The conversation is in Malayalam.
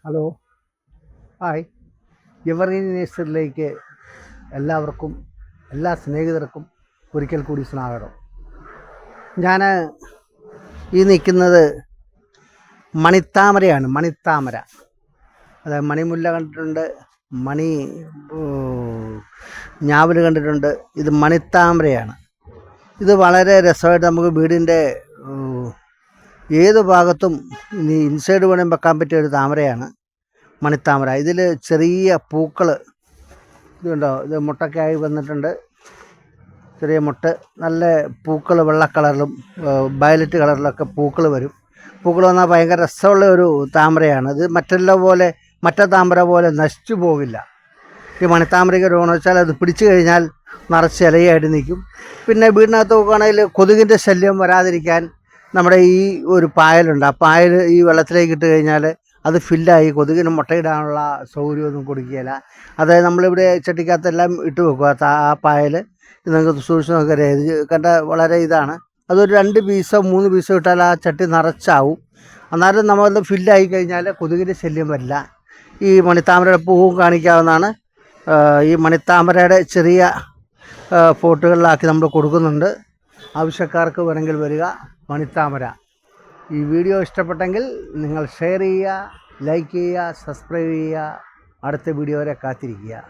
Hello, hi. എവർഗ്രീൻ നേഴ്സറിയിലേക്ക് എല്ലാവർക്കും, എല്ലാ സ്നേഹിതർക്കും ഒരിക്കൽ കൂടി സ്വാഗതം. ഞാൻ ഈ നിൽക്കുന്നത് മണിത്താമരയാണ്. മണിത്താമര, അതായത് മണിമുല്ല കണ്ടിട്ടുണ്ട്, മണി ഞാവൽ കണ്ടിട്ടുണ്ട്. ഇത് മണിത്താമരയാണ്. ഇത് വളരെ രസമായിട്ട് നമുക്ക് വീടിൻ്റെ ഏത് ഭാഗത്തും ഇനി ഇൻസൈഡ് വേണമെങ്കിൽ വെക്കാൻ പറ്റിയ ഒരു താമരയാണ് മണിത്താമര. ഇതിൽ ചെറിയ പൂക്കൾ ഇതുണ്ടോ, ഇത് മുട്ടക്കായി വന്നിട്ടുണ്ട്. ചെറിയ മുട്ട്, നല്ല പൂക്കൾ, വെള്ള കളറിലും വയലറ്റ് കളറിലൊക്കെ പൂക്കൾ വരും. പൂക്കൾ വന്നാൽ ഭയങ്കര രസമുള്ള ഒരു താമരയാണ്. ഇത് മറ്റേ താമര പോലെ നശിച്ചു പോകില്ല. ഈ മണിത്താമരയ്ക്ക് രോഗമെന്ന് വെച്ചാൽ അത് പിടിച്ചു കഴിഞ്ഞാൽ നിറച്ച് ഇലയായിട്ട് നിൽക്കും. പിന്നെ വീടിനകത്ത് നോക്കുകയാണെങ്കിൽ കൊതുകിൻ്റെ ശല്യം വരാതിരിക്കാൻ നമ്മുടെ ഈ ഒരു പായലുണ്ട്. ആ പായൽ ഈ വെള്ളത്തിലേക്ക് ഇട്ട് കഴിഞ്ഞാൽ അത് ഫില്ലായി കൊതുകിന് മുട്ടയിടാനുള്ള സൗകര്യമൊന്നും കൊടുക്കുകയില്ല. അതായത് നമ്മളിവിടെ ചട്ടിക്കകത്തെല്ലാം ഇട്ട് വെക്കുക ആ പായൽ. ഇത് നിങ്ങൾക്ക് സൂക്ഷിച്ച് നോക്കറിയാം. ഇത് കണ്ട വളരെ ഇതാണ്. അതൊരു 2 പീസോ 3 പീസോ ഇട്ടാൽ ആ ചട്ടി നിറച്ചാവും. അന്നേരം നമ്മളത് ഫില്ലായി കഴിഞ്ഞാൽ കൊതുകിൻ്റെ ശല്യം വരില്ല. ഈ മണിത്താമരയുടെ പൂവും കാണിക്കാവുന്നതാണ്. ഈ മണിത്താമരയുടെ ചെറിയ പോട്ടുകളിലാക്കി നമ്മൾ കൊടുക്കുന്നുണ്ട്. ആവശ്യക്കാർക്ക് വേണമെങ്കിൽ വരിക. മണിത്താമര. ഈ വീഡിയോ ഇഷ്ടപ്പെട്ടെങ്കിൽ നിങ്ങൾ ഷെയർ ചെയ്യുക, ലൈക്ക് ചെയ്യുക, സബ്സ്ക്രൈബ് ചെയ്യുക. അടുത്ത വീഡിയോ വരെ കാത്തിരിക്കുക.